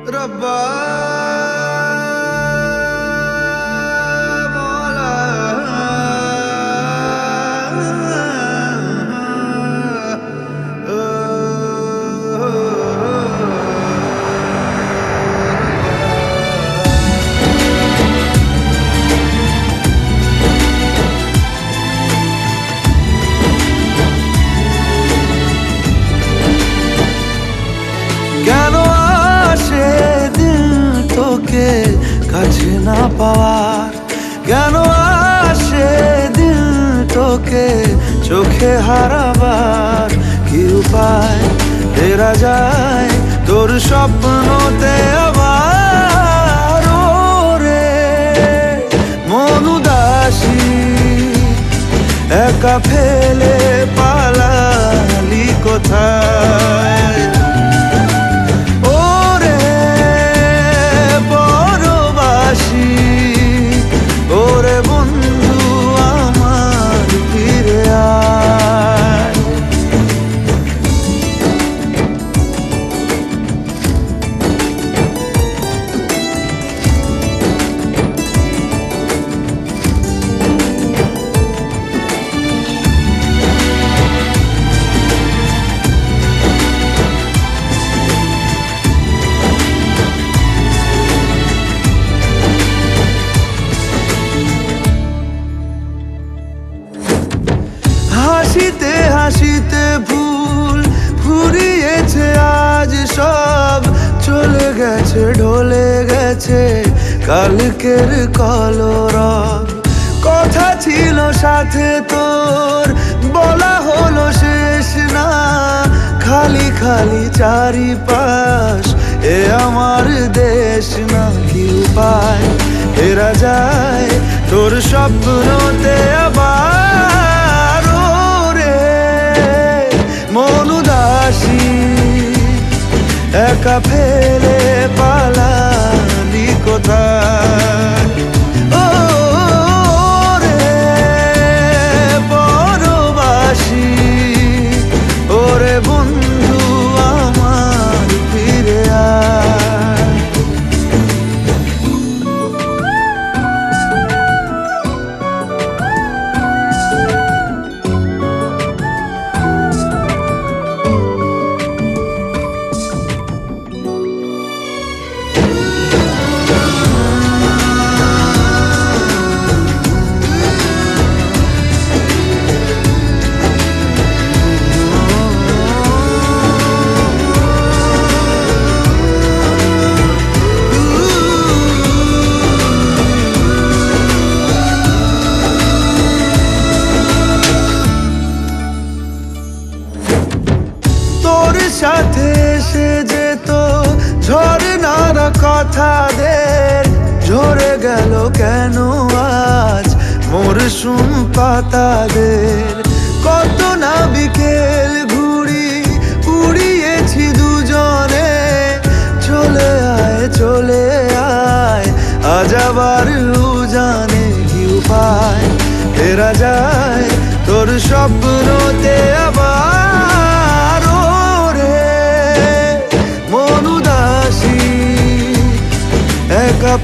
रब्बा मौला কেন আসে দিল তোকে কাছে না পাওয়ার, কেন আসে দিল তোকে চোখে হারাবার। কি উপায় ফেরা যায় তোর স্বপ্নতে আবার? ওরে মন উদাসী একা ফেলে পালালি কোথায়? ওরে বন্ধু আমার ফিরে আয়। হাসিতে হাসিতে ভুল ফুরিয়েছে আজ সব, চলে গেছে ঢলে গেছে কালকের কলরব। কথা ছিল সাথে তোর বলা হলো শেষ না, খালি খালি চারিপাশ এ আমার দেশ না। কি উপায় ফেরা যায় তোর স্বপ্নতে আবার? মন উদাসী একা ফেলে পালালি কোথায়? ও রে পরবাসী, ওরে বন্ধু আমার ফিরে আয়। তোর সাথে এসে যেত ঝরনার কথাদের, ঝরে গেল কেন আজ মরশুম পাতাদের? কত না বিকেল ঘুড়ি উড়িয়েছি দুজনে, চলে আয় আজ আবার উজানে। কি উপায় ফেরা যায় তোর স্বপ্নতে আবার? মন উদাসী একা